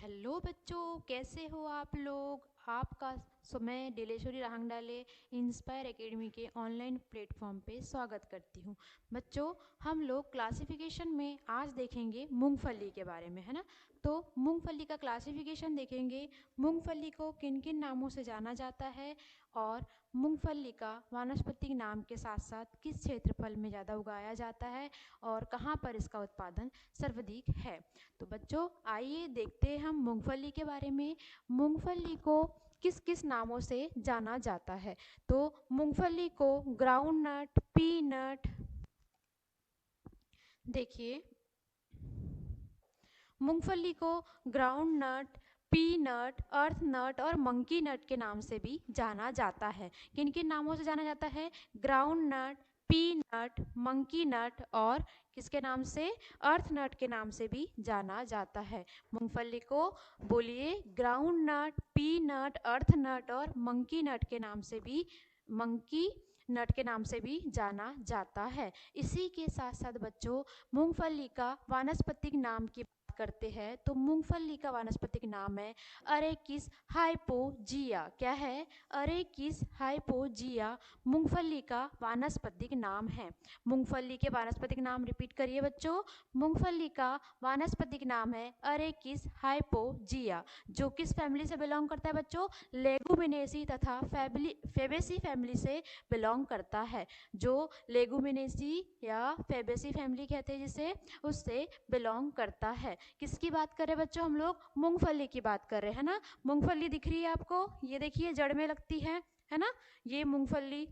Hello बच्चों, कैसे हो आप लोग। आपका मैं दिलेश्वरी राहंगडाले इंस्पायर एकेडमी के ऑनलाइन प्लेटफॉर्म पे स्वागत करती हूँ। बच्चों, हम लोग क्लासिफिकेशन में आज देखेंगे मूंगफली के बारे में, है ना। तो मूंगफली का क्लासिफिकेशन देखेंगे, मूंगफली को किन किन नामों से जाना जाता है और मूंगफली का वानस्पतिक नाम के साथ साथ किस क्षेत्रफल में ज़्यादा उगाया जाता है और कहाँ पर इसका उत्पादन सर्वाधिक है। तो बच्चों, आइए देखते हैं हम मूंगफली के बारे में। मूंगफली को किस किस नामों से जाना जाता है। तो मूंगफली को ग्राउंड नट, पीनट, देखिए मूंगफली को ग्राउंड नट, पीनट, अर्थ नट और मंकी नट के नाम से भी जाना जाता है। किन किन नामों से जाना जाता है? ग्राउंड नट, पीनट, मंकी नट और किसके नाम से? अर्थ नट के नाम से भी जाना जाता है। मूंगफली को बोलिए, ग्राउंड नट, पीनट, अर्थ नट और मंकी नट के नाम से भी, मंकी नट के नाम से भी जाना जाता है। इसी के साथ साथ बच्चों, मूंगफली का वानस्पतिक नाम की बात करते हैं तो मूंगफली का वानस्पतिक नाम है अरेकिस हाइपोजिया। क्या है? अरेकिस हाइपोजिया मूंगफली का वानस्पतिक नाम है। मूंगफली के वानस्पतिक नाम रिपीट करिए बच्चों। मूंगफली का वानस्पतिक नाम है अरेकिस हाइपोजिया, जो किस फैमिली से बिलोंग करता है बच्चों? लेगुमिनेसी तथा फेबेसी फैमिली से बिलोंग करता है। जो लेगुमिनेसी या फेबेसी फैमिली कहते हैं जिसे, उससे बिलोंग करता है। किसकी बात कर रहे हैं बच्चों? हम लोग मूंगफली की बात कर रहे हैं ना। मूंगफली दिख रही है आपको? ये देखिए, जड़ में लगती है ना, ये मूंगफली।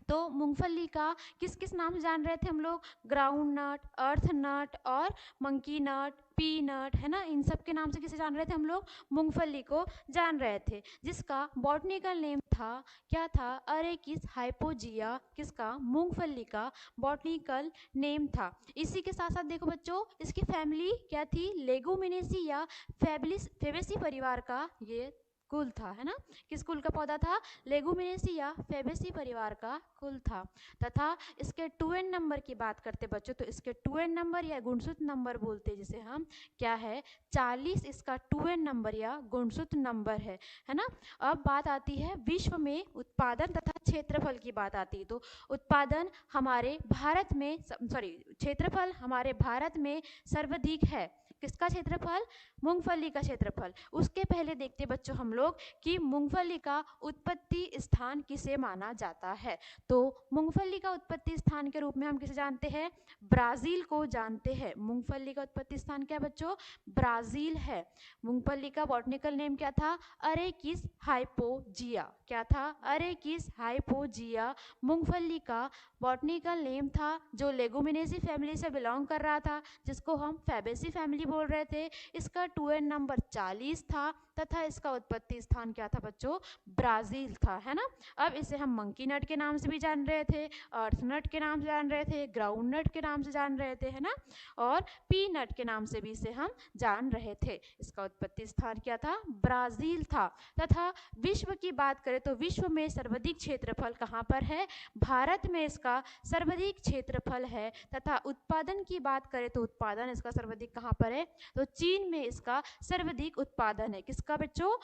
तो मूंगफली का किस किस नाम से जान रहे थे हम लोग? ग्राउंड नट, अर्थ नट और मंकी नट, पी नट, है ना। इन सब के नाम से किसे जान रहे थे हम लोग? मूंगफली को जान रहे थे, जिसका बॉटनिकल नेम था, क्या था? अरेकिस हाइपोजिया, किसका? मूंगफली का बॉटनिकल नेम था। इसी के साथ साथ देखो बच्चों, इसकी फैमिली क्या थी? लेगुमिनेसी या फेबेसी परिवार का ये कुल था, है ना। किस कुल का पौधा था? लेगुमिनेसी या फेबेसी परिवार का कुल था। तथा इसके 2n नंबर की बात करते बच्चों, तो इसके 2n नंबर या गुणसूत्र नंबर बोलते जिसे हम, क्या है? 40 इसका 2n नंबर या गुणसूत्र नंबर है ना। अब बात आती है विश्व में उत्पादन तथा क्षेत्रफल की बात आती है। तो उत्पादन हमारे भारत में, क्षेत्रफल हमारे भारत में सर्वाधिक है। किसका क्षेत्रफल? मूंगफली का क्षेत्रफल। उसके पहले देखते बच्चों हम लोग कि मूंगफली का उत्पत्ति स्थान किसे माना जाता है। तो मूंगफली का उत्पत्ति स्थान के रूप में हम किसे जानते हैं? ब्राजील को जानते हैं। मूंगफली का उत्पत्ति स्थान क्या है बच्चों? ब्राजील है। मूंगफली का बॉटनिकल नेम क्या था? अरेकिस हाइपोजिया। क्या था? अरेकिस हाइपोजिया मूंगफली का बॉटनिकल नेम था, जो लेगुमिनेसी फैमिली से बिलोंग कर रहा था, जिसको हम फैबेसी फैमिली बोल रहे थे। इसका 2n नंबर 40 था तथा इसका उत्पत्ति स्थान क्या था बच्चों? ब्राजील था, है ना। अब इसे हम मंकी नट के नाम से भी जान रहे थे, अर्थ नट के नाम से जान रहे थे, ग्राउंड नट के नाम से जान रहे थे, है ना, और पी नट के नाम से भी इसे हम जान रहे थे। इसका उत्पत्ति स्थान क्या था? ब्राजील था। तथा विश्व की बात करें तो विश्व में सर्वाधिक क्षेत्रफल कहाँ पर है? भारत में इसका सर्वाधिक क्षेत्रफल है। तथा उत्पादन की बात करें तो उत्पादन इसका सर्वाधिक कहाँ पर है? तो चीन में इसका सर्वाधिक उत्पादन है। किसका बच्चों?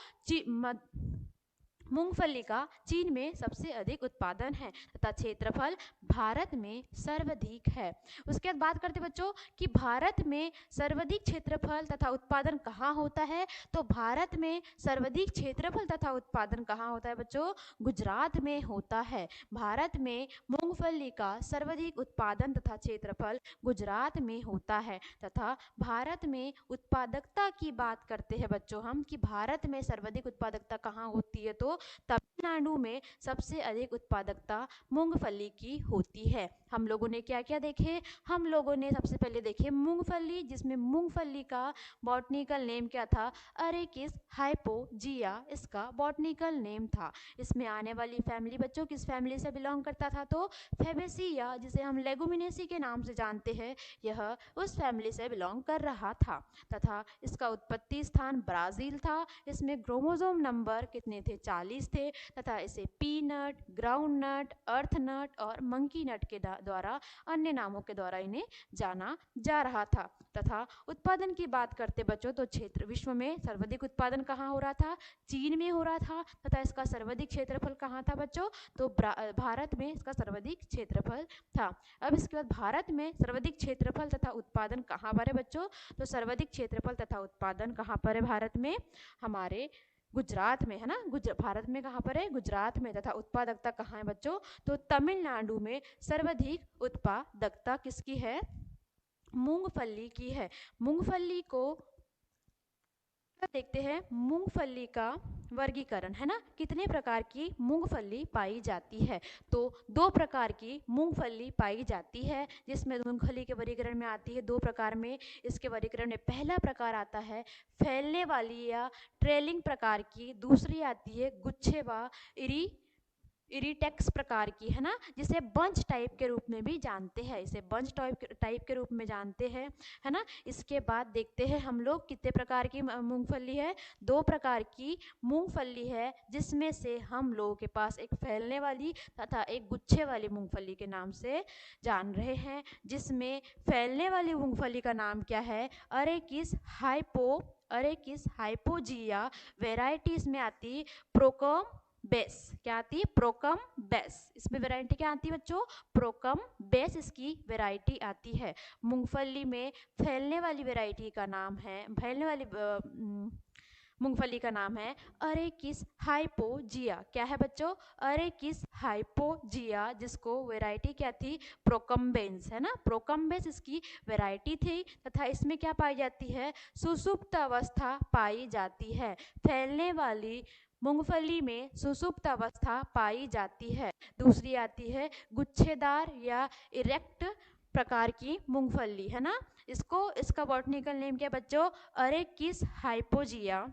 मूंगफली का चीन में सबसे अधिक उत्पादन है तथा क्षेत्रफल भारत में सर्वाधिक है। उसके बाद बात करते बच्चों कि भारत में सर्वाधिक क्षेत्रफल तथा उत्पादन कहाँ होता है। तो भारत में सर्वाधिक क्षेत्रफल तथा उत्पादन कहाँ होता है बच्चों? गुजरात में होता है। भारत में मूंगफली का सर्वाधिक उत्पादन तथा क्षेत्रफल गुजरात में होता है। तथा भारत में उत्पादकता की बात करते हैं बच्चों हम, कि भारत में सर्वाधिक उत्पादकता कहाँ होती है? तो तमिलनाडु में सबसे अधिक उत्पादकता मूंगफली की होती है। हम लोगों ने क्या क्या देखे? हम लोगों ने सबसे पहले देखे मूंगफली, जिसमें मूंगफली का बॉटनिकल नेम क्या था? अरेकिस हाइपोजिया इसका बॉटनिकल नेम था। इसमें आने वाली फैमिली बच्चों किस फैमिली से बिलोंग करता था? तो फेबेसिया, जिसे हम लेगुमिनेसी के नाम से जानते हैं, यह उस फैमिली से बिलोंग कर रहा था। तथा इसका उत्पत्ति स्थान ब्राजील था। इसमें क्रोमोसोम नंबर कितने थे? 40 थे। तथा इसे पीनट, ग्राउंड नट, अर्थ नट और मंकी नट के द्वारा अन्य नामों के द्वारा इन्हें जाना जा रहा था। तथा उत्पादन की बात करते बच्चों तो क्षेत्र विश्व में सर्वाधिक उत्पादन कहाँ हो रहा था? चीन में हो रहा था। तथा इसका सर्वाधिक क्षेत्रफल कहाँ था बच्चों? तो भारत में इसका सर्वाधिक क्षेत्रफल था। अब इसके बाद भारत में सर्वाधिक क्षेत्रफल तथा उत्पादन कहाँ पर है बच्चों? तो सर्वाधिक क्षेत्रफल तथा उत्पादन कहाँ पर है भारत में? हमारे गुजरात में है ना। भारत में कहाँ पर है? गुजरात में। तथा उत्पादकता कहाँ है बच्चों? तो तमिलनाडु में सर्वाधिक उत्पादकता किसकी है? मूंगफली की है। मूंगफली को देखते हैं, मूंगफली का वर्गीकरण है ना। कितने प्रकार की मूंगफली पाई जाती है? तो दो प्रकार की मूंगफली पाई जाती है, जिसमें मूंगफली के वर्गीकरण में आती है दो प्रकार में। इसके वर्गीकरण में पहला प्रकार आता है फैलने वाली या ट्रेलिंग प्रकार की, दूसरी आती है गुच्छे व इरिटेक्स प्रकार की, है ना, जिसे बंच टाइप के रूप में भी जानते हैं। इसे बंच टाइप के रूप में जानते हैं, है ना। इसके बाद देखते हैं हम लोग कितने प्रकार की मूंगफली है। दो प्रकार की मूंगफली है, जिसमें से हम लोगों के पास एक फैलने वाली तथा एक गुच्छे वाली मूंगफली के नाम से जान रहे हैं। जिसमें फैलने वाली मूंगफली का नाम क्या है? अरेकिस हाइपोजिया वेराइटी इसमें आती प्रोकम बेस। क्या आती है? प्रोकम बेस। इसमें वैरायटी क्या आती है बच्चों? प्रोकम बेस इसकी वैरायटी आती है। मूंगफली में फैलने वाली वैरायटी का नाम है, फैलने वाली मूंगफली का नाम है अरेकिस हाइपोजिया। क्या है बच्चों? अरेकिस हाइपोजिया, जिसको वैरायटी क्या थी? प्रोकम्बेंस, है ना। प्रोकम्बेंस इसकी वैरायटी थी। तथा इसमें क्या पाई जाती है? सुसुप्त अवस्था पाई जाती है। फैलने वाली मूंगफली में सुसुप्त अवस्था पाई जाती है। दूसरी आती है गुच्छेदार या इरेक्ट प्रकार की मूंगफली, है ना। इसका बॉटनिकल नेम क्या है बच्चों? अरेकिस हाइपोजिया।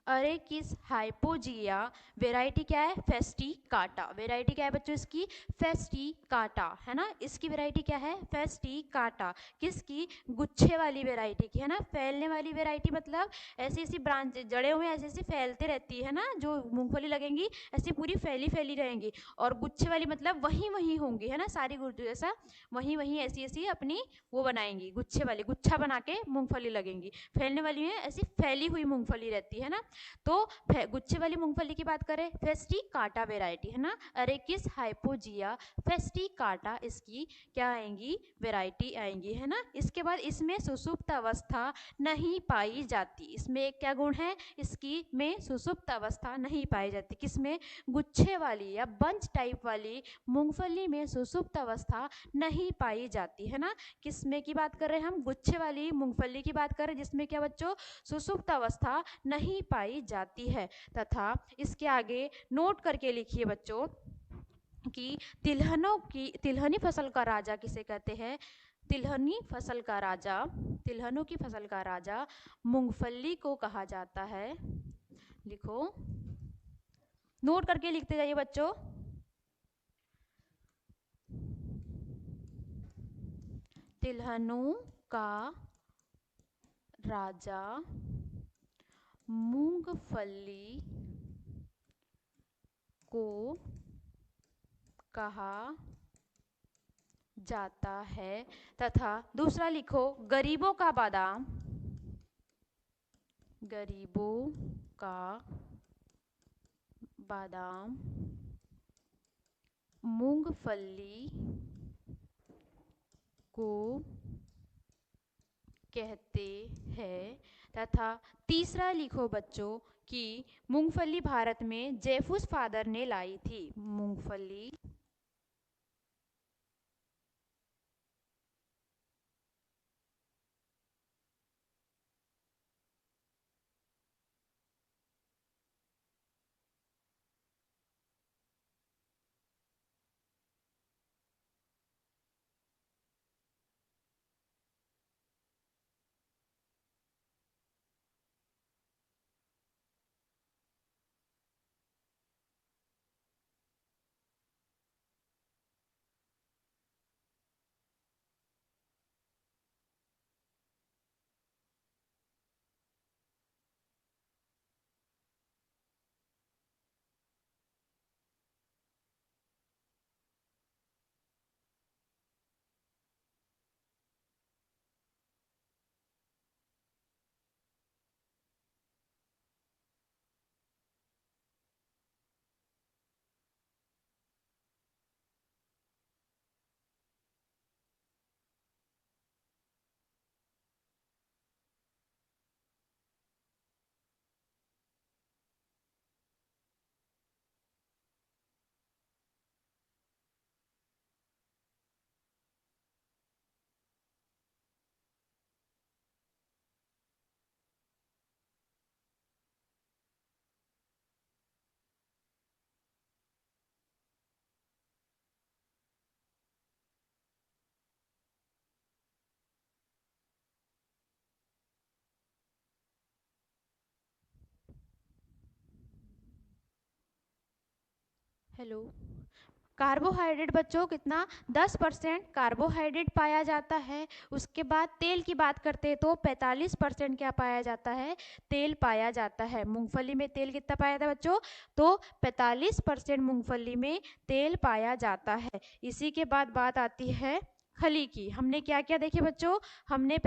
अरेकिस हाइपोजिया वेराइटी क्या है? फेस्टिकाटा। वेराइटी क्या है बच्चों इसकी? फेस्टिकाटा, है ना। इसकी वेराइटी क्या है? फेस्टिकाटा। किसकी? गुच्छे वाली वेराइटी की, है ना। फैलने वाली वेराइटी मतलब ऐसी ऐसी ब्रांच जड़े हुए ऐसी ऐसी फैलते रहती है ना, जो मूंगफली लगेंगी ऐसी पूरी फैली फैली रहेंगी। और गुच्छे वाली मतलब वहीं वहीं होंगी, है ना, सारी जैसा वहीं वहीं ऐसी ऐसी अपनी वो बनाएंगी। गुच्छे वाली गुच्छा बना के मूंगफली लगेंगी। फैलने वाली में ऐसी फैली हुई मूंगफली रहती है ना। तो गुच्छे वाली मूंगफली की बात करें, फेस्टिकाटा वेराइटी, है ना। अरेकिस हाइपोजिया फेस्टिकाटा इसकी क्या आएंगी? वेराइटी आएंगी, है ना। इसके बाद इसमें सुसुप्त अवस्था नहीं पाई जाती। इसमें एक क्या गुण है? इसकी में सुसुप्त अवस्था नहीं पाई जाती। किसमें? गुच्छे वाली या बंच टाइप वाली मूंगफली में सुसुप्त अवस्था नहीं पाई जाती, है ना। किसमें की बात कर रहे हैं हम? गुच्छे वाली मूंगफली की बात कर रहे हैं, जिसमें क्या बच्चों? सुसुप्त अवस्था नहीं पाई जाती है। तथा इसके आगे नोट करके लिखिए बच्चों कि तिलहनी फसल का राजा किसे कहते हैं? तिलहनी फसल का राजा, तिलहनों की फसल का राजा मूंगफली को कहा जाता है। लिखो, नोट करके लिखते जाइए बच्चों। तिलहनों का राजा मूंगफली को कहा जाता है। तथा दूसरा लिखो, गरीबों का बादाम, गरीबों का बादाम मूंगफली को कहते हैं। तथा तीसरा लिखो बच्चों कि मूंगफली भारत में जेफुस फादर ने लाई थी। मूंगफली हेलो। कार्बोहाइड्रेट बच्चों कितना 10% कार्बोहाइड्रेट पाया जाता है। उसके बाद तेल की बात करते हैं तो 45% क्या पाया जाता है, तेल पाया जाता है। मूंगफली में तेल कितना पाया जाता है बच्चों, तो 45% मूंगफली में तेल पाया जाता है। इसी के बाद बात आती है खली की। हमने क्या क्या देखे बच्चों, हमने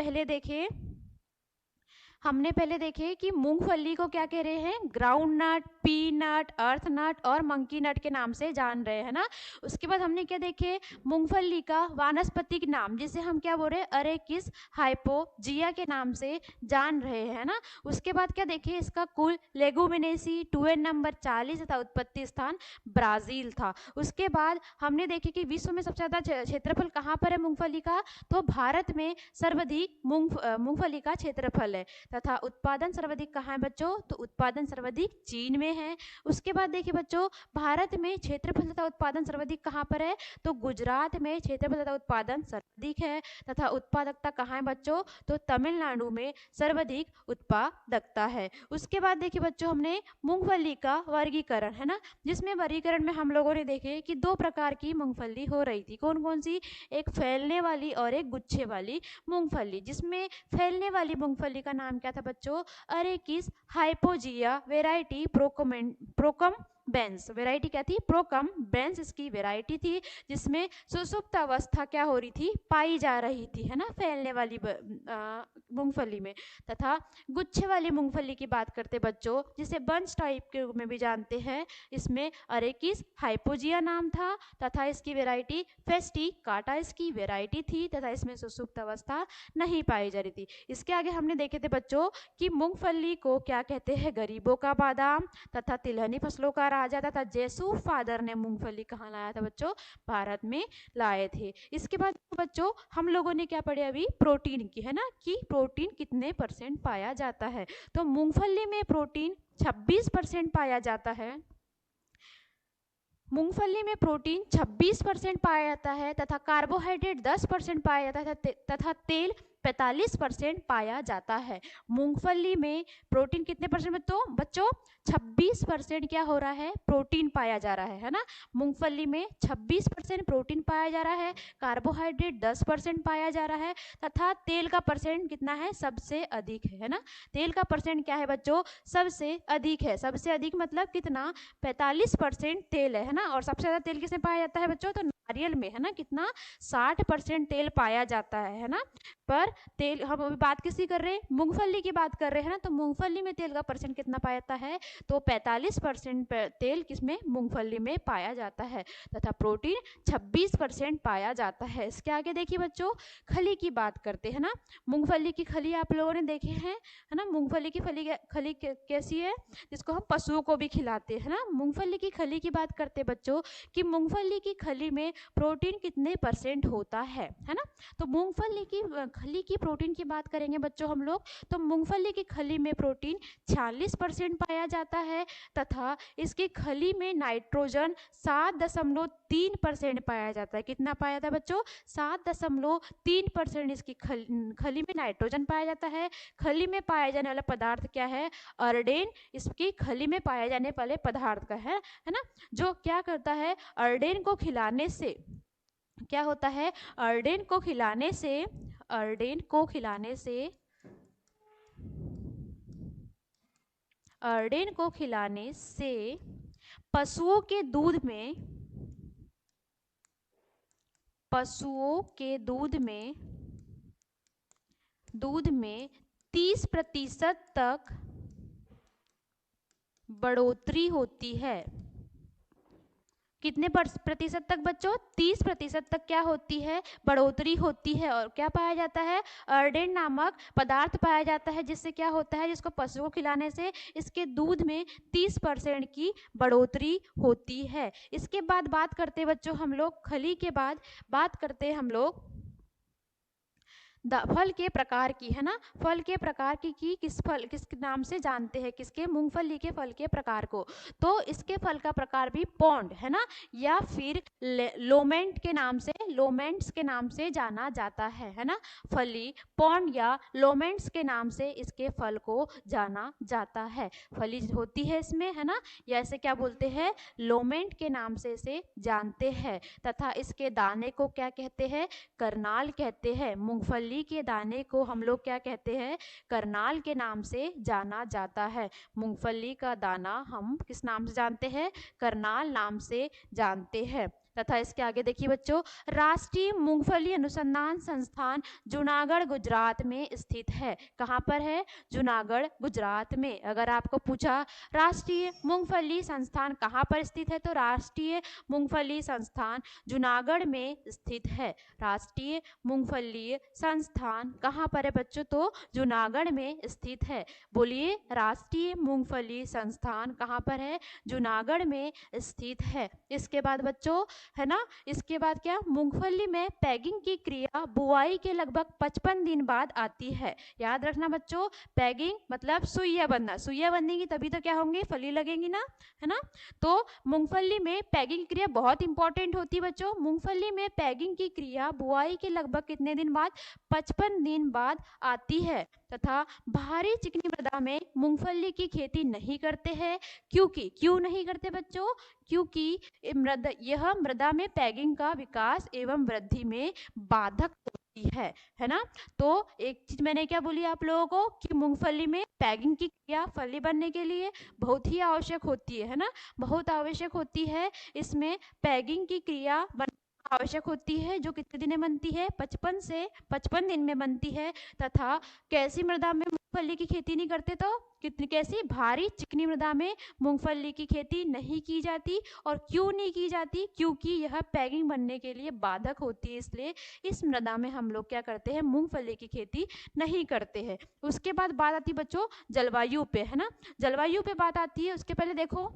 पहले देखे कि मूंगफली को क्या कह रहे हैं, ग्राउंड नट, पी नट, अर्थ नट और मंकी नट के नाम से जान रहे हैं ना। उसके बाद हमने क्या देखे, मूंगफली का वानस्पतिक नाम जिसे हम क्या बोल रहे हैं, अरेकिस हाइपोजिया के नाम से जान रहे हैं ना। उसके बाद क्या देखे, इसका कुल लेगुमिनेसी 2n नंबर 40 तथा उत्पत्ति स्थान ब्राजील था। उसके बाद हमने देखे कि विश्व में सबसे ज्यादा क्षेत्रफल कहाँ पर है मूंगफली का, तो भारत में सर्वाधिक मूंगफली का क्षेत्रफल है। तथा उत्पादन सर्वाधिक कहाँ है बच्चों, तो उत्पादन सर्वाधिक चीन में है। उसके बाद देखिए बच्चों, भारत में क्षेत्रफल तथा उत्पादन सर्वाधिक कहाँ पर है, तो गुजरात में क्षेत्रफल तथा उत्पादन सर्वाधिक है। तथा उत्पादकता कहाँ है बच्चों, तो तमिलनाडु में सर्वाधिक उत्पादकता है। उसके बाद देखिए बच्चों, हमने मूंगफली का वर्गीकरण है ना, जिसमें वर्गीकरण में हम लोगों ने देखे कि दो प्रकार की मूंगफली हो रही थी। कौन कौन सी, एक फैलने वाली और एक गुच्छे वाली मूंगफली। जिसमें फैलने वाली मूंगफली का नाम क्या था बच्चों, अरेकिस हाइपोजिया वेराइटी प्रोकम बेंस। वेराइटी क्या थी, प्रोकम बेंस इसकी वेराइटी थी, जिसमें सुसुप्त अवस्था क्या हो रही थी, पाई जा रही थी, है ना, फैलने वाली मूंगफली में। तथा गुच्छे वाली मूंगफली की बात करते बच्चों, जिसे बंच टाइप के रूप में भी जानते हैं, इसमें अरेकिस हाइपोजिया नाम था तथा इसकी वेराइटी फेस्टी काटा इसकी वेराइटी थी तथा इसमें सुसुप्त अवस्था नहीं पाई जा रही थी। इसके आगे हमने देखे थे बच्चों कि मूंगफली को क्या कहते हैं, गरीबों का बादाम तथा तिलहनी फसलों का राजा। तथा जेसूफ फादर ने मूंगफली कहाँ लाया था बच्चों, भारत में लाए थे। इसके बाद बच्चों हम लोगों ने क्या पढ़े अभी, प्रोटीन की, है ना, कि प्रोटीन कितने परसेंट पाया जाता है। तो मूंगफली में प्रोटीन 26% पाया जाता है। मूंगफली में प्रोटीन 26% पाया जाता है तथा कार्बोहाइड्रेट 10% पाया जाता है तथा तेल 45% पाया जाता है। मूंगफली में प्रोटीन कितने परसेंट बच्चों 26% क्या हो रहा है, प्रोटीन पाया जा रहा है ना। मूंगफली में 26% प्रोटीन पाया जा रहा है, कार्बोहाइड्रेट 10% पाया जा रहा है तथा तेल का परसेंट कितना है, सबसे अधिक है ना। तेल का परसेंट क्या है बच्चों, सबसे अधिक है। सबसे अधिक मतलब कितना, 45% तेल है ना। और सबसे ज्यादा तेल किसमें पाया जाता है बच्चों, तो नारियल में, है ना। कितना, 60% तेल पाया जाता है ना। पर तेल, हम अभी बात किसकी कर रहे हैं, मूंगफली की बात कर रहे हैं ना। तो मूंगफली में तेल का परसेंट कितना पाया जाता है, तो 45% तेल किसमें, मूंगफली में पाया जाता है तथा प्रोटीन 26% पाया जाता है। इसके आगे देखिए बच्चों, खली की बात करते हैं ना। मूंगफली की खली आप लोगों ने देखे हैं, है ना। मूंगफली की खली कैसी है, जिसको हम पशुओं को भी खिलाते हैं ना। मूंगफली की खली की बात करते बच्चों कि मूंगफली की खली में प्रोटीन कितने परसेंट होता है ना। तो मूंगफली की खली की प्रोटीन की बात करेंगे बच्चों हम लोग, तो मूंगफली की खली में प्रोटीन 46% पाया जाता है तथा इसकी खली में नाइट्रोजन 7.3% पाया जाता है। कितना पाया जाता है बच्चों, 7.3% इसकी खली में नाइट्रोजन पाया जाता है। खली में पाया जाने वाला पदार्थ क्या है, अर्डेन इसकी खली में पाए जाने वाले पदार्थ का है ना। जो क्या करता है, अर्डेन को खिलाने से क्या होता है, अर्डेन को खिलाने से अर्डेन को खिलाने से अर्डेन को खिलाने से पशुओं के दूध में दूध में 30% तक बढ़ोतरी होती है। कितने प्रतिशत तक बच्चों, 30% तक क्या होती है, बढ़ोतरी होती है। और क्या पाया जाता है, अर्डेन नामक पदार्थ पाया जाता है, जिससे क्या होता है, जिसको पशु को खिलाने से इसके दूध में 30% की बढ़ोतरी होती है। इसके बाद बात करते बच्चों हम लोग खली के बाद बात करते हम लोग फल के प्रकार की, है ना, फल के प्रकार की किस फल किस नाम से जानते हैं, किसके, मूंगफली के फल के प्रकार को। तो इसके फल का प्रकार भी पौंड, है ना, या फिर लोमेंट के नाम से, लोमेंट्स के नाम से जाना जाता है ना। फली पौंड या लोमेंट्स के नाम से इसके फल को जाना जाता है। फली होती है इसमें, है ना, या इसे क्या बोलते हैं, लोमेंट के नाम से इसे जानते हैं। तथा इसके दाने को क्या कहते हैं, करनाल कहते हैं। मूंगफली के दाने को हम लोग क्या कहते हैं, करनाल के नाम से जाना जाता है। मूंगफली का दाना हम किस नाम से जानते हैं, करनाल नाम से जानते हैं। तथा इसके आगे देखिए बच्चों, राष्ट्रीय मूंगफली अनुसंधान संस्थान जूनागढ़ गुजरात में स्थित है। कहाँ पर है, जूनागढ़ गुजरात में। अगर आपको पूछा राष्ट्रीय मूंगफली संस्थान कहाँ पर स्थित है, तो राष्ट्रीय मूंगफली संस्थान जूनागढ़ में स्थित है। राष्ट्रीय मूंगफली संस्थान कहाँ पर है बच्चों, तो जूनागढ़ में स्थित है। बोलिए, राष्ट्रीय मूंगफली संस्थान कहाँ पर है, जूनागढ़ में स्थित है। इसके बाद बच्चों, है ना, इसके बाद क्या, मूंगफली में पैगिंग की क्रिया बुआई के लगभग 55 दिन बाद आती है। याद रखना बच्चों, पैगिंग मतलब सुइया बनना, सुइया बननेगी तभी तो क्या होंगे, फली लगेंगी ना, है ना। तो मूंगफली में पैगिंग क्रिया बहुत इंपॉर्टेंट होती है बच्चों। मूंगफली में पैगिंग की क्रिया बुआई के लगभग कितने दिन बाद, 55 दिन बाद आती है। तथा भारी चिकनी मृदा में मूंगफली की खेती नहीं करते हैं, क्योंकि, क्यों नहीं करते बच्चों, क्योंकि यह मृदा में पैगिंग का विकास एवं वृद्धि में बाधक होती है ना। तो एक चीज मैंने क्या बोली आप लोगों को, कि मूंगफली में पैगिंग की क्रिया फली बनने के लिए बहुत ही आवश्यक होती है ना, बहुत आवश्यक होती है। इसमें पैगिंग की क्रिया आवश्यक होती है, जो कितने दिन में बनती है, 55 से 55 दिन में बनती है। तथा कैसी मृदा में मूंगफली की खेती नहीं करते, तो कितनी, कैसी, भारी चिकनी मृदा में मूंगफली की खेती नहीं की जाती। और क्यों नहीं की जाती, क्योंकि यह पैगिंग बनने के लिए बाधक होती है, इसलिए इस मृदा में हम लोग क्या करते हैं, मूंगफली की खेती नहीं करते हैं। उसके बाद बात आती है बच्चों जलवायु पे, है ना, जलवायु पे बात आती है। उसके पहले देखो,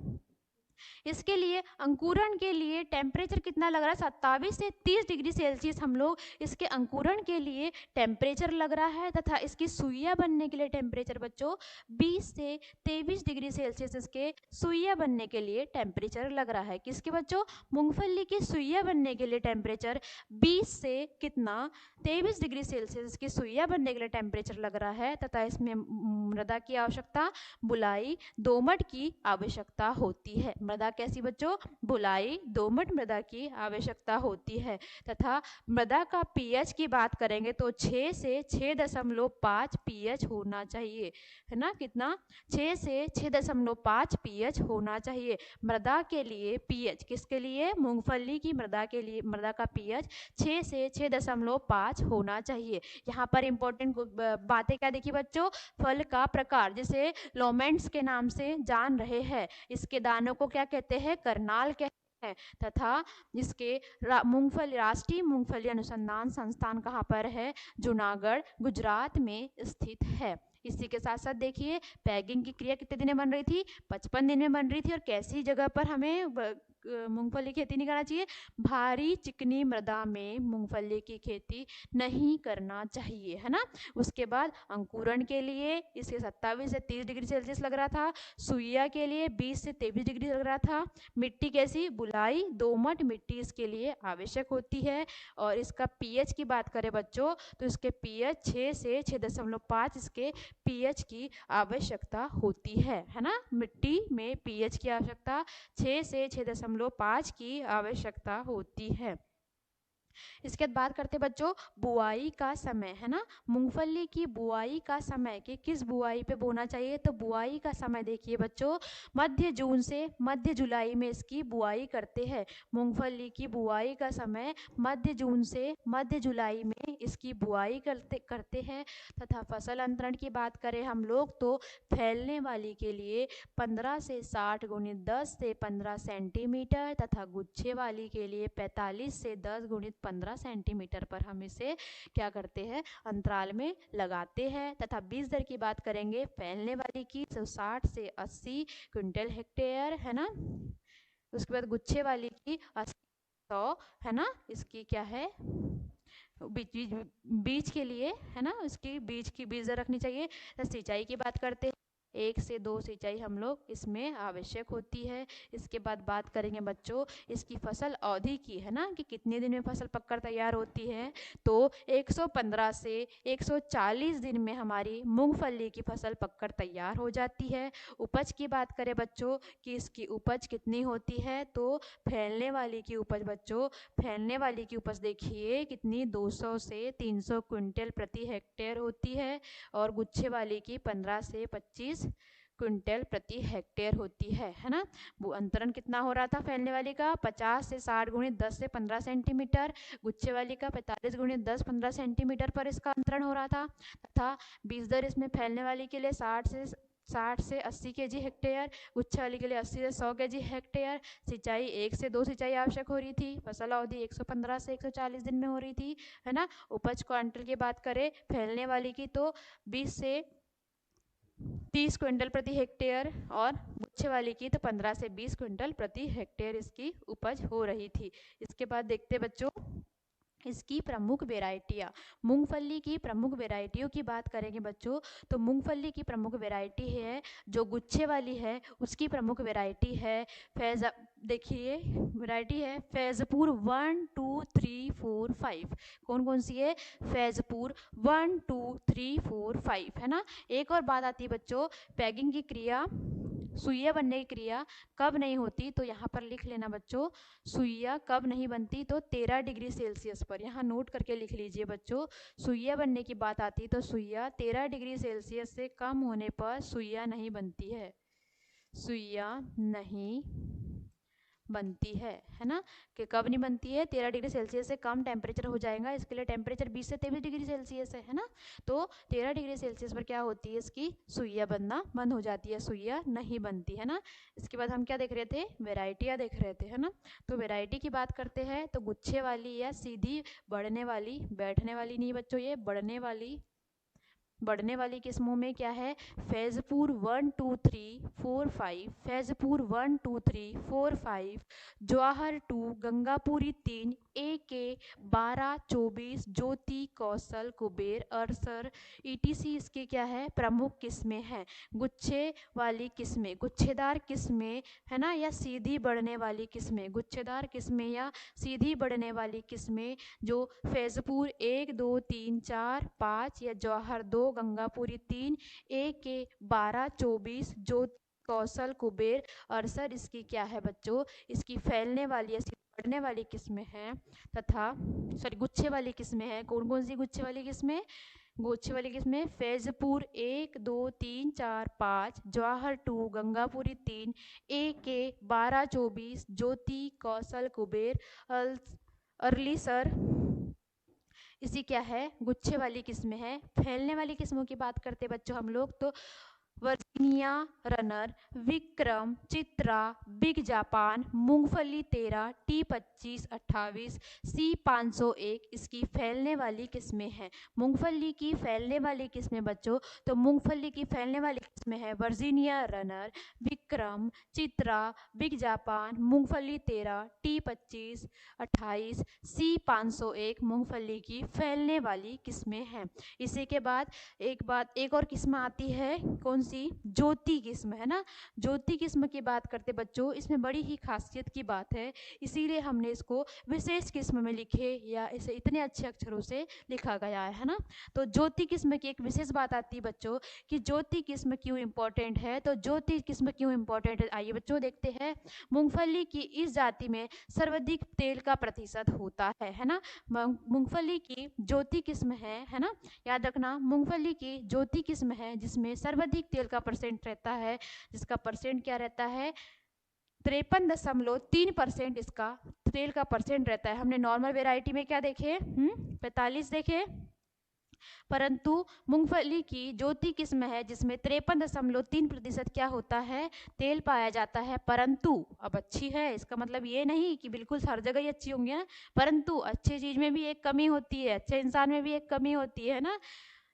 इसके लिए अंकुरण के लिए टेम्परेचर कितना लग रहा है, 27 से 30 डिग्री सेल्सियस हम लोग इसके अंकुरण के लिए टेम्परेचर लग रहा है। तथा इसकी सुइया बनने के लिए टेम्परेचर बच्चों 20 से 23 डिग्री सेल्सियस इसके सुइया बनने के लिए टेम्परेचर लग रहा है। किसके बच्चों, मूंगफली की सुइया बनने के लिए टेम्परेचर 20 से कितना, 23 डिग्री सेल्सियस की सुइया बनने के लिए टेम्परेचर लग रहा है। तथा इसमें मृदा की आवश्यकता, बुलाई, दोमट की आवश्यकता होती है। मृदा कैसी बच्चों, बुलाई, दोमट मृदा की आवश्यकता होती है। तथा मृदा का पीएच की बात करेंगे तो 6 से 6.5 पीएच होना चाहिए, है ना, कितना, 6 से 6.5 पीएच होना चाहिए मृदा के लिए। पीएच किसके लिए, मूंगफली की मृदा के लिए, मृदा का पीएच 6 से 6.5 होना चाहिए। यहाँ पर इंपॉर्टेंट बातें क्या देखिए बच्चों, फल का प्रकार, जैसे लोमेंट्स के नाम से जान रहे हैं, इसके दानों को क्या कहते हैं, करनाल कहते हैं। तथा इसके मूंगफली, राष्ट्रीय मूंगफली अनुसंधान संस्थान कहाँ पर है, जूनागढ़ गुजरात में स्थित है। इसी के साथ साथ देखिए, पैगिंग की क्रिया कितने दिन में बन रही थी, 55 दिन में बन रही थी। और कैसी जगह पर हमें मूंगफली खेती नहीं करना चाहिए, भारी चिकनी मृदा में मूंगफली की खेती नहीं करना चाहिए, है ना। उसके बाद अंकुरण के लिए इसे 27 से 30 डिग्री सेल्सियस लग रहा था, सुइया के लिए 20 से 23 डिग्री लग रहा था। मिट्टी कैसी, बुलाई, दोमट मिट्टी इसके लिए आवश्यक होती है। और इसका पीएच की बात करें बच्चों, तो इसके पीएच 6 से 6.5 इसके पीएच की आवश्यकता होती है ना। मिट्टी में पीएच की आवश्यकता 6 से 6.5 की आवश्यकता होती है। इसके बाद बात करते बच्चों बुआई का समय, है ना, मूंगफली की बुआई का समय, कि किस बुआई पे बोना चाहिए, तो बुआई का समय देखिए बच्चों, मध्य जून से मध्य जुलाई में इसकी बुआई करते हैं। मूंगफली की बुआई का समय मध्य जून से मध्य जुलाई में इसकी बुआई करते हैं। तथा फसल अंतरण की बात करें हम लोग, तो फैलने वाली के लिए 15 से 60 गुणित 10 से 15 सेंटीमीटर, तथा गुच्छे वाली के लिए 45 से 10 गुणित 15 सेंटीमीटर पर हम इसे क्या करते हैं, अंतराल में लगाते हैं। तथा बीज दर की बात करेंगे फैलने वाली की, तो 60 से 80 क्विंटल हेक्टेयर, है ना। उसके बाद गुच्छे वाली की 80 100, है ना, इसकी क्या है, बीज बीज बीज के लिए, है ना, उसकी बीज दर रखनी चाहिए। तो सिंचाई की बात करते हैं, 1 से 2 सिंचाई हम लोग इसमें आवश्यक होती है। इसके बाद बात करेंगे बच्चों इसकी फसल अवधि की, है ना, कि कितने दिन में फसल पककर तैयार होती है। तो 115 से 140 दिन में हमारी मूंगफली की फसल पककर तैयार हो जाती है। उपज की बात करें बच्चों कि इसकी उपज कितनी होती है, तो फैलने वाली की उपज बच्चों, फैलने वाली की उपज देखिए कितनी, 200 से 300 क्विंटल प्रति हेक्टेयर होती है, और गुच्छे वाली की 15 से 25 क्विंटल प्रति हेक्टेयर होती है ना। वो अंतरण कितना हो रहा था फैलने वाली का, 50 से 60 गुणित 10 से 15 सेंटीमीटर, गुच्छे वाली का 45 गुणित 10 15 सेंटीमीटर पर इसका अंतरण हो रहा था। तथा बीज दर इसमें फैलने वाली के लिए 60 से 80 केजी हेक्टेयर, गुच्छे वाली के लिए 80 से 100 केजी हेक्टेयर। सिंचाई 1 से 2 सिंचाई आवश्यक हो रही थी। फसल अवधि 115 से 140 दिन में हो रही थी, है ना। उपज क्वांटल की बात करें फैलने वाली की, तो 20 से 30 क्विंटल प्रति हेक्टेयर, और गुच्छे वाली की तो 15 से 20 क्विंटल प्रति हेक्टेयर इसकी उपज हो रही थी। इसके बाद देखते बच्चों इसकी प्रमुख वेराइटियाँ, मूंगफली की प्रमुख वेराइटियों की बात करेंगे बच्चों, तो मूंगफली की प्रमुख वेराइटी है जो गुच्छे वाली है, उसकी प्रमुख वेराइटी है फैज़, देखिए वैरायटी है फैज़पुर 1 2 3 4 5। कौन कौन सी है, फैज़पुर 1 2 3 4 5, है ना। एक और बात आती है बच्चों, पैगिंग की क्रिया, सुइया बनने की क्रिया कब नहीं होती, तो यहाँ पर लिख लेना बच्चों, सुइया कब नहीं बनती, तो 13 डिग्री सेल्सियस पर, यहाँ नोट करके लिख लीजिए बच्चों। सुइया बनने की बात आती तो सुइया 13 डिग्री सेल्सियस से कम होने पर सुइया नहीं बनती है, सुइया नहीं बनती है ना। कि कब नहीं बनती है, 13 डिग्री सेल्सियस से कम टेम्परेचर हो जाएगा, इसके लिए टेम्परेचर 20 से 23 डिग्री सेल्सियस है ना। तो 13 डिग्री सेल्सियस पर क्या होती है, इसकी सुइया बनना बंद हो जाती है, सुइया नहीं बनती है ना। इसके बाद हम क्या देख रहे थे, वेराइटियाँ देख रहे थे, है ना। तो वेराइटी की बात करते हैं तो गुच्छे वाली या सीधी बढ़ने वाली, बैठने वाली नहीं बच्चों, ये बढ़ने वाली किस्मों में क्या है, फैज़पुर 1 2 3 4 5, फैज़पुर 1 2 3 4 5, जवाहर 2, गंगापुरी 3, AK 12 24, ज्योति, कौशल, कुबेर, अरसर, ETC इसकी क्या है, प्रमुख किस्में हैं। गुच्छे वाली किस्में, गुच्छेदार किस्में, है ना, या सीधी बढ़ने वाली किस्में, गुच्छेदार किस्में या सीधी बढ़ने वाली किस्में जो फैज़पुर 1 2 3 4 5 या जवाहर 2, गंगापुरी 3, AK 12 24, ज्योति, कौशल, कुबेर, अरसर इसकी क्या है बच्चों, इसकी फैलने वाली या बढ़ने वाली किस्में हैं। तथा सॉरी गुच्छे वाली किस्में हैं। कौन कौन सी गुच्छे वाली किस्में, गुच्छे वाली किस्में फैज़पुर 1 2 3 4 5, जवाहर 2, गंगापुरी 3, AK 12 24, ज्योति, कौशल, कुबेर, अर्लीसर इसी क्या है, गुच्छे वाली किस्में हैं। फैलने वाली किस्मों की बात करते बच्चों हम लोग, तो Virginia runner, Vikram, Chitra, big Japan, मूंगफली 13, T25 28, C501 इसकी फैलने वाली किस्में हैं। मूंगफली की फैलने वाली किस्में बच्चों, तो मूंगफली की फैलने वाली किस्में हैं Virginia runner, Vikram, Chitra, big Japan, मूंगफली 13, T25 28, C501 मूंगफली की फैलने वाली किस्में हैं। इसी के बाद एक और किस्म आती है, कौन सी, ज्योति किस्म, है ना। ज्योति किस्म की बात करते बच्चों, इसमें बड़ी ही खासियत की बात है, इसीलिए हमने इसको विशेष किस्म में लिखे, या इसे इतने अच्छे अक्षरों से लिखा गया है ना। तो ज्योति किस्म की एक विशेष बात आती है बच्चों कि ज्योति किस्म क्यों इम्पोर्टेंट है, तो ज्योति किस्म क्यों इम्पोर्टेंट है, आइए बच्चों देखते हैं। मूंगफली की इस जाति में सर्वाधिक तेल का प्रतिशत होता है ना। मूंगफली की ज्योति किस्म है ना, याद रखना, मूंगफली की ज्योति किस्म है जिसमें सर्वाधिक तेल का परसेंट रहता है, जिसका परसेंट क्या रहता है, 53.3% इसका तेल का परसेंट रहता है। हमने नॉर्मल वेराइटी में क्या देखे, 45 देखे, परंतु मूंगफली की ज्योति किस्म है जिसमें 53.3% क्या होता है, तेल पाया जाता है। परंतु अब अच्छी है, इसका मतलब ये नहीं कि बिल्कुल हर जगह ही अच्छी होंगी ना, परंतु अच्छी चीज में भी एक कमी होती है, अच्छे इंसान में भी एक कमी होती है ना।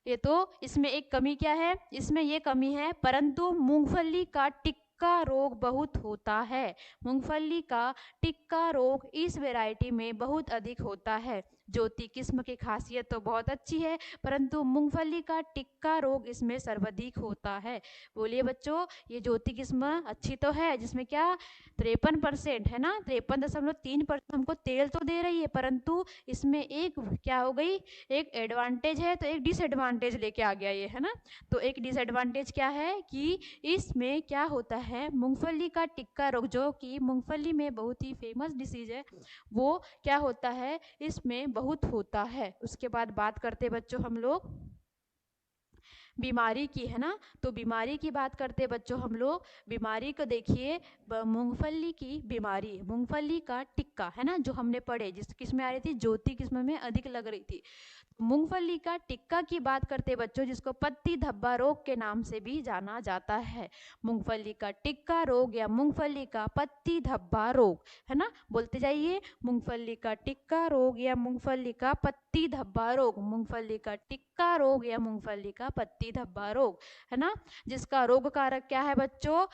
ये तो इसमें एक कमी क्या है, इसमें ये कमी है, परंतु मूंगफली का टिक्का रोग बहुत होता है। मूंगफली का टिक्का रोग इस वैरायटी में बहुत अधिक होता है। ज्योति किस्म की खासियत तो बहुत अच्छी है, परंतु मूंगफली का टिक्का रोग इसमें सर्वाधिक होता है। बोलिए बच्चों, ये ज्योति किस्म अच्छी तो है, जिसमें क्या 53% है ना, 53.3% हमको तेल तो दे रही है, परंतु इसमें एक क्या हो गई, एक एडवांटेज है तो एक डिसएडवांटेज लेके आ गया ये, है ना। तो एक डिसएडवांटेज क्या है कि इसमें क्या होता है, मूंगफली का टिक्का रोग जो कि मूंगफली में बहुत ही फेमस डिसीज है, वो क्या होता है, इसमें बहुत होता है। उसके बाद बात करते बच्चों हम लोग बीमारी की, है ना। तो बीमारी की बात करते बच्चों हम लोग, बीमारी को देखिए, मूंगफली की बीमारी, मूंगफली का टिक्का, है ना, जो हमने पढ़े, जिस किस्म में आ रही थी, ज्योति किस्म में अधिक लग रही थी। मूंगफली का टिक्का की बात करते बच्चों, जिसको पत्ती धब्बा रोग के नाम से भी जाना जाता है। मूंगफली का टिक्का रोग या मूंगफली का पत्ती धब्बा रोग, है ना, बोलते जाइए, मूंगफली का टिक्का रोग या मूंगफली का पत्ती धब्बा रोग, मूंगफली का टिक्का रोग या मूंगफली का पत्ती धब्बा रोग, है ना। जिसका रोग कारक क्या है बच्चों,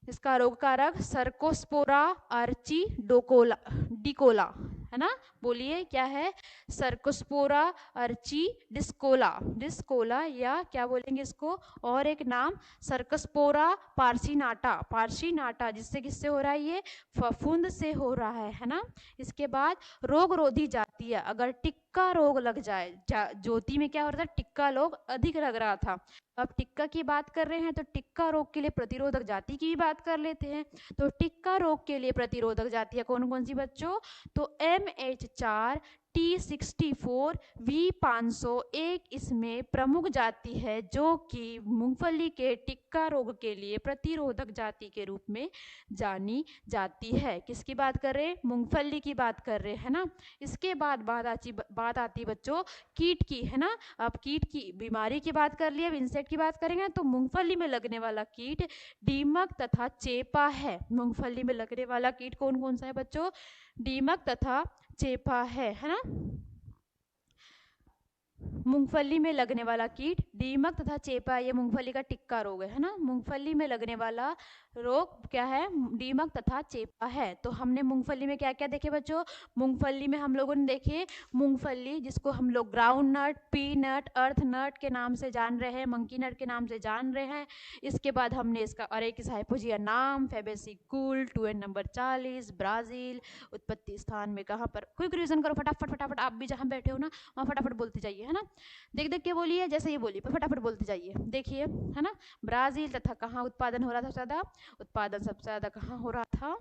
इसका रोग कारक सर्कोस्पोरा आर्ची डोकोला डिकोला, है ना। बोलिए क्या है, सर्कोस्पोरा अर्ची डिस्कोला, डिस्कोला, या क्या बोलेंगे इसको, और एक नाम सर्कोस्पोरा पार्सिनाटा, पार्सिनाटा, जिससे किससे हो रहा है, ये फफूंद से हो रहा है ना। इसके बाद रोग रोधी जाती है, अगर टिक्का रोग लग जाए, ज्योति में क्या हो रहा था, टिक्का रोग अधिक लग रहा था। अब टिक्का की बात कर रहे हैं तो टिक्का रोग के लिए प्रतिरोधक जाति की भी बात कर लेते हैं। तो टिक्का रोग के लिए प्रतिरोधक जातियां कौन कौन सी बच्चों, तो MH4 T64 V501 इसमें प्रमुख जाति है, जो कि मूंगफली के टिक्का रोग के लिए प्रतिरोधक जाति के रूप में जानी जाती है। किसकी बात कर रहे हैं, मूंगफली की बात कर रहे हैं ना। इसके बाद बात आती बच्चों कीट की, है ना। अब कीट की बीमारी की बात कर लिया, इंसेक्ट की बात करेंगे तो मूंगफली में लगने वाला कीट दीमक तथा चेपा है। मूंगफली में लगने वाला कीट कौन कौन सा है बच्चों, दीमक तथा चेपा है ना। मूंगफली में लगने वाला कीट दीमक तथा चेपा, ये मूंगफली का टिक्का रोग है ना। मूंगफली में लगने वाला रोग क्या है, दीमक तथा चेपा है। तो हमने मूंगफली में क्या क्या देखे बच्चों, मूंगफली में हम लोगों ने देखे मूंगफली, जिसको हम लोग ग्राउंड नट, पी नट, अर्थ नट के नाम से जान रहे हैं, मंकी नट के नाम से जान रहे हैं। इसके बाद हमने इसका अरेकिस हाइपोजिया नाम, फैबेसी कुल, 2N नंबर 40, ब्राजील, उत्पत्ति स्थान में कहाँ पर, क्विक रिवीजन करो फटाफट फटाफट, आप भी जहाँ बैठे हो ना वहाँ फटाफट बोलते जाइए, है ना। देख देख के बोलिए, जैसे ये बोलिए फटाफट बोलते जाइए। देखिए, है ना, ब्राजील तथा कहाँ उत्पादन हो रहा था ज्यादा, उत्पादन सबसे ज्यादा कहाँ हो रहा था,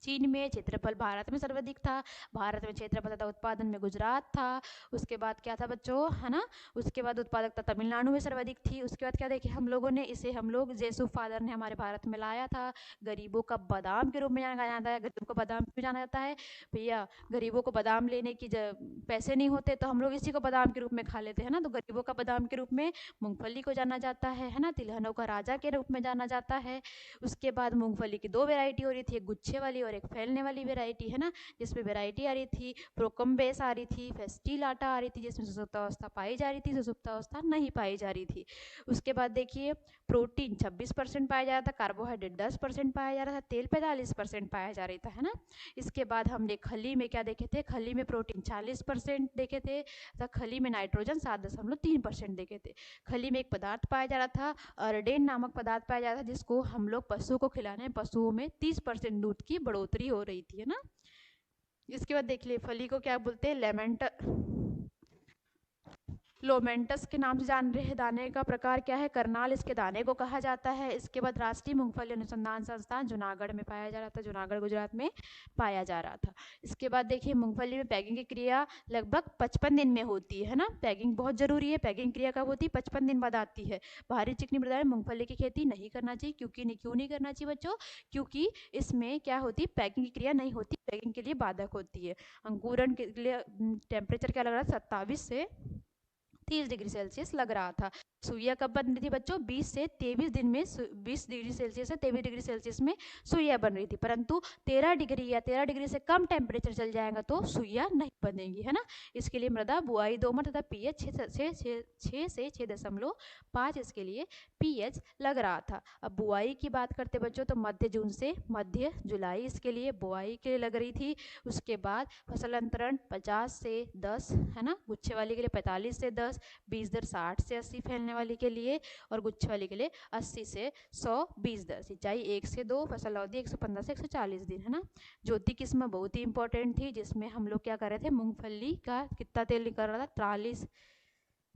चीन में। क्षेत्रफल भारत में सर्वाधिक था, भारत में क्षेत्रफल तथा उत्पादन में गुजरात था। उसके बाद क्या था बच्चों, है ना, उसके बाद उत्पादकता तमिलनाडु में सर्वाधिक थी। उसके बाद क्या देखे हम लोगों ने, इसे हम लोग जेसुफ फादर ने हमारे भारत में लाया था। गरीबों का बादाम के रूप में जाना जाता है। गरीबों को बादाम क्यों जाना जाता है भैया, गरीबों को बादाम लेने की पैसे नहीं होते तो हम लोग इसी को बादाम के रूप में खा लेते हैं ना। तो गरीबों का बादाम के रूप में मूंगफली को जाना जाता है ना। तिलहनों का राजा के रूप में जाना जाता है। उसके बाद मूंगफली की दो वेराइटी हो रही थी, एक गुच्छे वाली और एक फैलने वाली वेराइटी, है ना। जिसमें वेराइटी आ रही थी प्रोकम्बेस आ रही थी, फेस्टिलाटा आ रही थी, जिसमें सुसुप्तावस्था पाई जा रही थी, सुसुप्तावस्था नहीं पाई जा रही थी। उसके बाद देखिए प्रोटीन 26% पाया जा रहा था, कार्बोहाइड्रेट 10% पाया जा रहा था, तेल 45% पाया जा रहा था, है ना। इसके बाद हमने खली में क्या देखे थे, खली में प्रोटीन 40% देखे थे तथा खली में नाइट्रोजन 7.3% देखे थे। खली में एक पदार्थ पाया जा रहा था, अर्डेन नामक पदार्थ पाया जा रहा था, जिसको हम लोग पशुओं को खिलाने, पशुओं में 30% दूध की बढ़ोतरी हो रही थी, है ना। इसके बाद देख लिए फली को क्या बोलते हैं, लोमेंटस के नाम से जान रहे हैं। दाने का प्रकार क्या है, करनाल इसके दाने को कहा जाता है। इसके बाद राष्ट्रीय मूंगफली अनुसंधान संस्थान जूनागढ़ में पाया जा रहा था, जूनागढ़ गुजरात में पाया जा रहा था। इसके बाद देखिए मूंगफली में पैकिंग की क्रिया लगभग 55 दिन में होती है ना। पैकिंग बहुत जरूरी है, पैकिंग क्रिया कब होती है, 55 दिन बाद आती है। भारी चिकनी मृदा में मूंगफली की खेती नहीं करना चाहिए, क्यों नहीं करना चाहिए बच्चों, क्योंकि इसमें क्या होती है, पैकिंग की क्रिया नहीं होती, पैकिंग के लिए बाधक होती है। अंकुरन के लिए टेम्परेचर क्या लग रहा है, 27 से 30 डिग्री सेल्सियस लग रहा था। सुइयाँ कब बन रही थी बच्चों? 20 से 23 दिन में 20 डिग्री सेल्सियस से 23 डिग्री सेल्सियस में सुइयाँ बन रही थी, परंतु 13 डिग्री या 13 डिग्री से कम टेम्परेचर चल जाएगा तो सुइयाँ नहीं बनेंगी, है ना। इसके लिए मृदा बुआई दोमट तथा पीएच 6 से 6.5 इसके लिए पीएच लग रहा था। अब बुआई की बात करते बच्चों तो मध्य जून से मध्य जुलाई इसके लिए बुआई के लिए लग रही थी। उसके बाद फसल अंतरण 50 से 10, है ना। गुच्छे वाली के लिए 45 से 10, बीज दर 60 से 80 फैलने वाली के लिए, और गुच्छे वाली के लिए 80 से 100 बीज दर। सिंचाई 1 से 2, फसल अवधि 115 से 140 दिन, है ना। ज्योति किस्म बहुत ही इंपॉर्टेंट थी, जिसमें हम लोग क्या कर रहे थे, मूंगफली का कितना तेल निकल रहा था,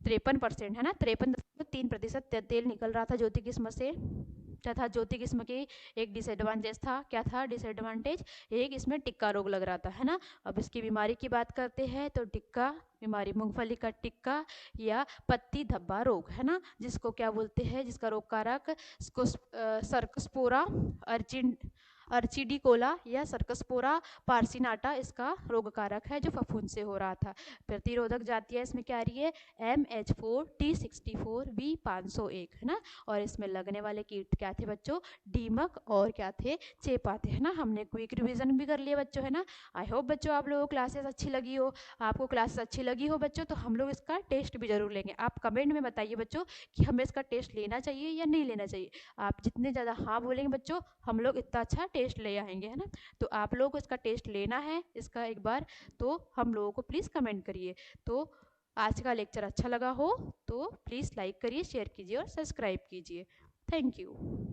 53%, है ना, 53.3% तेल निकल रहा था ज्योति किस्म से। तथा ज्योति किस्म की एक डिसएडवांटेज था, क्या था डिसएडवांटेज, एक इसमें टिक्का रोग लग रहा था, है ना। अब इसकी बीमारी की बात करते हैं तो टिक्का बीमारी, मूंगफली का टिक्का या पत्ती धब्बा रोग, है ना, जिसको क्या बोलते हैं, जिसका रोग कारक सर्कस्पोरा अर्चिडिकोला या सर्कस्पोरा पार्सिनाटा इसका रोग कारक है, जो फफूंद से हो रहा था। प्रतिरोधक जातियाँ इसमें क्या आ रही है, MH4 T64 V501, है ना। और इसमें लगने वाले कीट क्या थे बच्चों, दीमक और क्या थे, चेपा थे, है ना। हमने क्विक रिवीजन भी कर लिया बच्चों, है ना। आई होप बच्चों आप लोगों को क्लासेस अच्छी लगी हो। आपको क्लासेस अच्छी लगी हो बच्चों तो हम लोग इसका टेस्ट भी जरूर लेंगे। आप कमेंट में बताइए बच्चों कि हमें इसका टेस्ट लेना चाहिए या नहीं लेना चाहिए। आप जितने ज़्यादा हाँ बोलेंगे बच्चों, हम लोग इतना अच्छा टेस्ट ले आएंगे, है ना। तो आप लोगों को इसका टेस्ट लेना है इसका एक बार, तो हम लोगों को प्लीज़ कमेंट करिए। तो आज का लेक्चर अच्छा लगा हो तो प्लीज़ लाइक करिए, शेयर कीजिए और सब्सक्राइब कीजिए। Thank you.